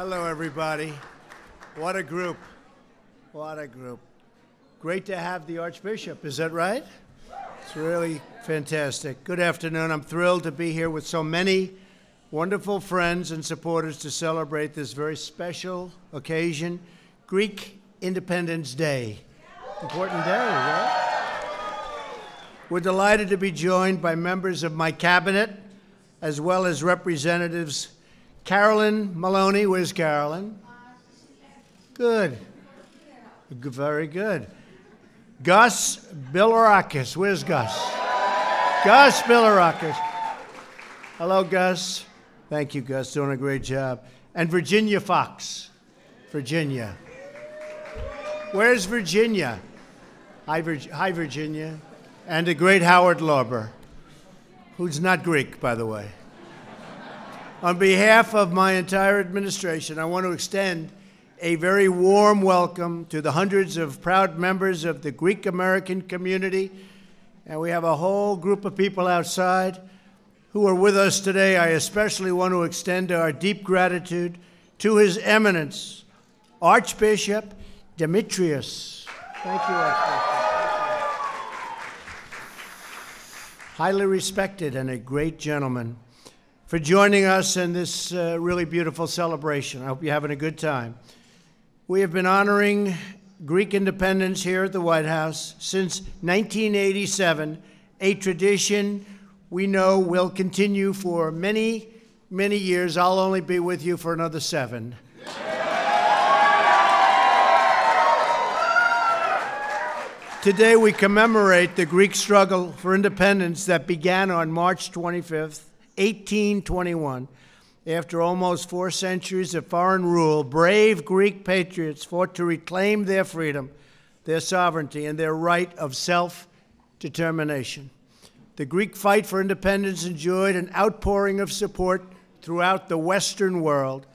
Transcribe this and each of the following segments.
Hello, everybody. What a group. What a group. Great to have the Archbishop, is that right? It's really fantastic. Good afternoon. I'm thrilled to be here with so many wonderful friends and supporters to celebrate this very special occasion, Greek Independence Day. Important day, right? We're delighted to be joined by members of my cabinet, as well as representatives Carolyn Maloney. Where's Carolyn? Good. Very good. Gus Bilirakis. Where's Gus? Gus Bilirakis. Hello, Gus. Thank you, Gus. Doing a great job. And Virginia Fox. Virginia. Where's Virginia? Hi, Virginia. And the great Howard Lorber, who's not Greek, by the way. On behalf of my entire administration, I want to extend a very warm welcome to the hundreds of proud members of the Greek American community. And we have a whole group of people outside who are with us today. I especially want to extend our deep gratitude to His Eminence, Archbishop Demetrius. Thank you, Archbishop. Highly respected and a great gentleman, for joining us in this really beautiful celebration. I hope you're having a good time. We have been honoring Greek independence here at the White House since 1987, a tradition we know will continue for many, many years. I'll only be with you for another 7. Today we commemorate the Greek struggle for independence that began on March 25th, 1821. After almost 4 centuries of foreign rule, brave Greek patriots fought to reclaim their freedom, their sovereignty, and their right of self-determination. The Greek fight for independence enjoyed an outpouring of support throughout the Western world.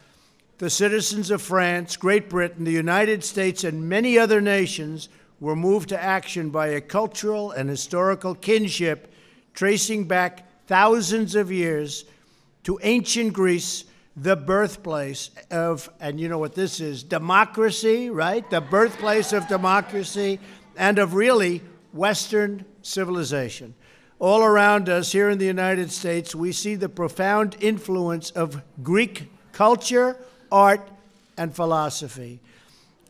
The citizens of France, Great Britain, the United States, and many other nations were moved to action by a cultural and historical kinship tracing back thousands of years to ancient Greece, the birthplace of, and you know what this is, democracy, right? The birthplace of democracy and of really Western civilization. All around us here in the United States, we see the profound influence of Greek culture, art, and philosophy.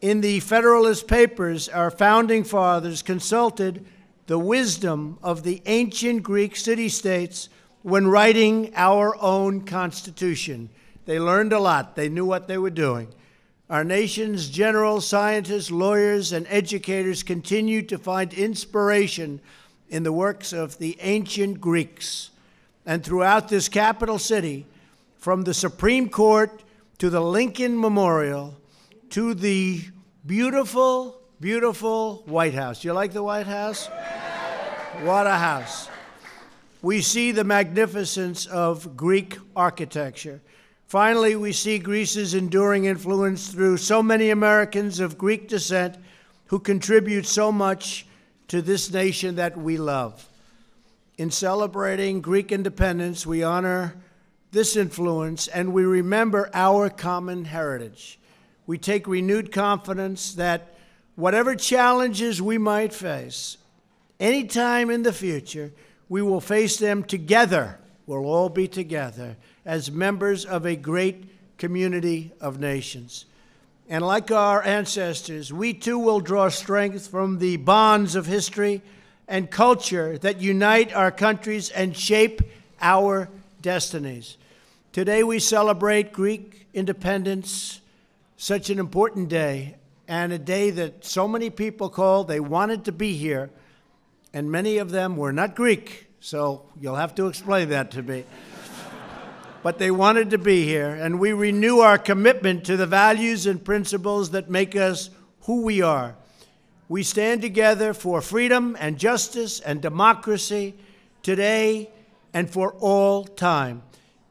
In the Federalist Papers, our founding fathers consulted the wisdom of the ancient Greek city-states when writing our own Constitution. They learned a lot. They knew what they were doing. Our nation's generals, scientists, lawyers, and educators continued to find inspiration in the works of the ancient Greeks. And throughout this capital city, from the Supreme Court to the Lincoln Memorial to the beautiful, beautiful White House. You like the White House? What a house. We see the magnificence of Greek architecture. Finally, we see Greece's enduring influence through so many Americans of Greek descent who contribute so much to this nation that we love. In celebrating Greek independence, we honor this influence and we remember our common heritage. We take renewed confidence that whatever challenges we might face, anytime in the future, we will face them together. We'll all be together as members of a great community of nations. And like our ancestors, we too will draw strength from the bonds of history and culture that unite our countries and shape our destinies. Today we celebrate Greek independence, such an important day, and a day that so many people called. They wanted to be here, and many of them were not Greek, so you'll have to explain that to me. But they wanted to be here, and we renew our commitment to the values and principles that make us who we are. We stand together for freedom and justice and democracy today and for all time.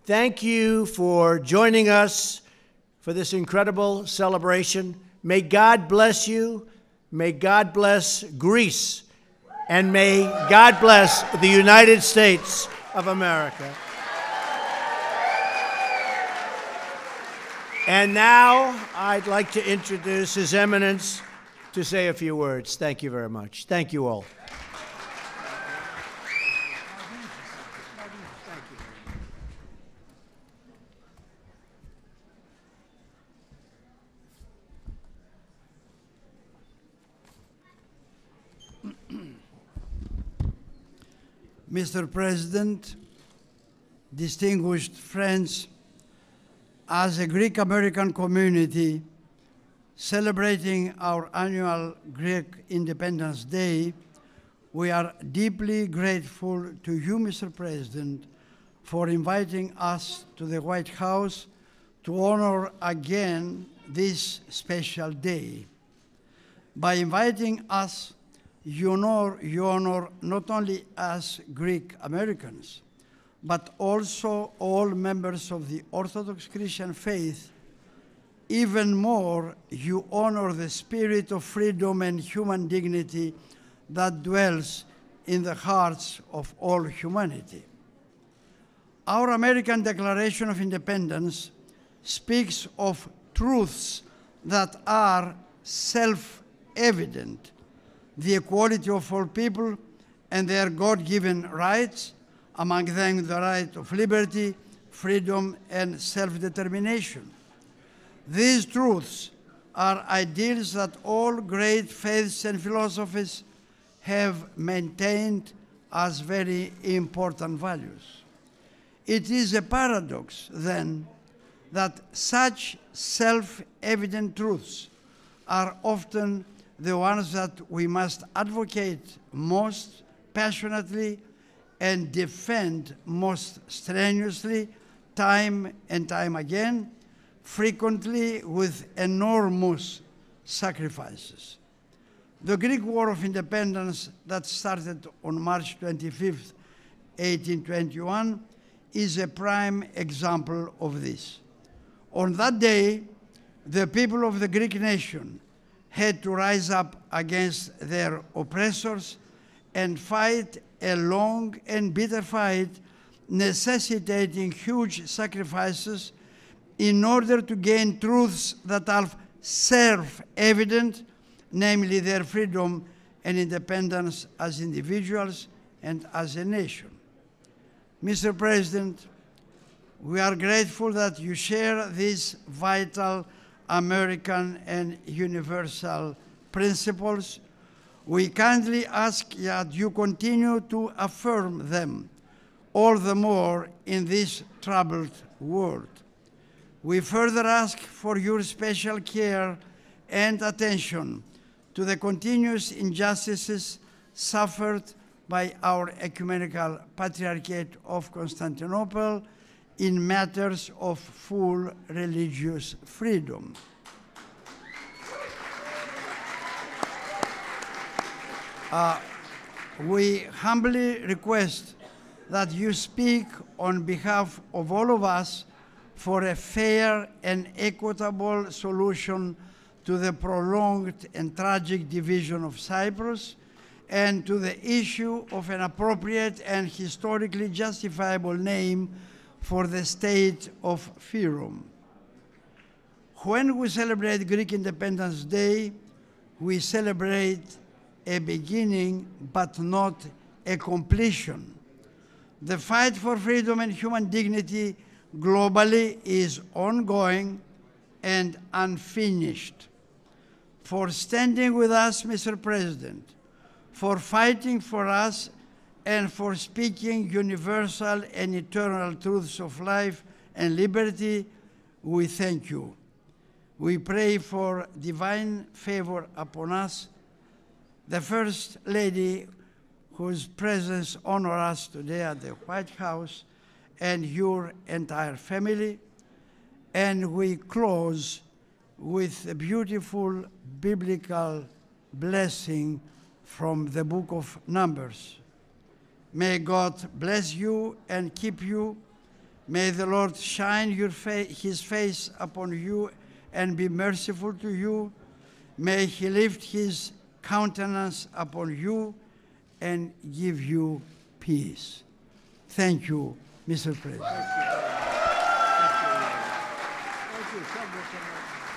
Thank you for joining us for this incredible celebration. May God bless you. May God bless Greece. And may God bless the United States of America. And now I'd like to introduce His Eminence to say a few words. Thank you very much. Thank you all. Mr. President, distinguished friends, as a Greek-American community celebrating our annual Greek Independence Day, we are deeply grateful to you, Mr. President, for inviting us to the White House to honor again this special day. By inviting us, you honor not only us Greek Americans, but also all members of the Orthodox Christian faith. Even more, you honor the spirit of freedom and human dignity that dwells in the hearts of all humanity. Our American Declaration of Independence speaks of truths that are self-evident: the equality of all people and their God-given rights, among them the right of liberty, freedom, and self-determination. These truths are ideals that all great faiths and philosophies have maintained as very important values. It is a paradox, then, that such self-evident truths are often the ones that we must advocate most passionately and defend most strenuously, time and time again, frequently with enormous sacrifices. The Greek War of Independence that started on March 25th, 1821, is a prime example of this. On that day, the people of the Greek nation had to rise up against their oppressors and fight a long and bitter fight, necessitating huge sacrifices in order to gain truths that are self-evident, namely their freedom and independence as individuals and as a nation. Mr. President, we are grateful that you share these vital American and universal principles. We kindly ask that you continue to affirm them, all the more in this troubled world. We further ask for your special care and attention to the continuous injustices suffered by our Ecumenical Patriarchate of Constantinople in matters of full religious freedom. We humbly request that you speak on behalf of all of us for a fair and equitable solution to the prolonged and tragic division of Cyprus and to the issue of an appropriate and historically justifiable name for the state of Fyrom. When we celebrate Greek Independence Day, we celebrate a beginning but not a completion. The fight for freedom and human dignity globally is ongoing and unfinished. For standing with us, Mr. President, for fighting for us, and for speaking universal and eternal truths of life and liberty, we thank you. We pray for divine favor upon us, the First Lady, whose presence honors us today at the White House, and your entire family. And we close with a beautiful biblical blessing from the book of Numbers. May God bless you and keep you. May the Lord shine his face upon you and be merciful to you. May he lift his countenance upon you and give you peace. Thank you, Mr. President. Thank you. Thank you. Thank you. so much.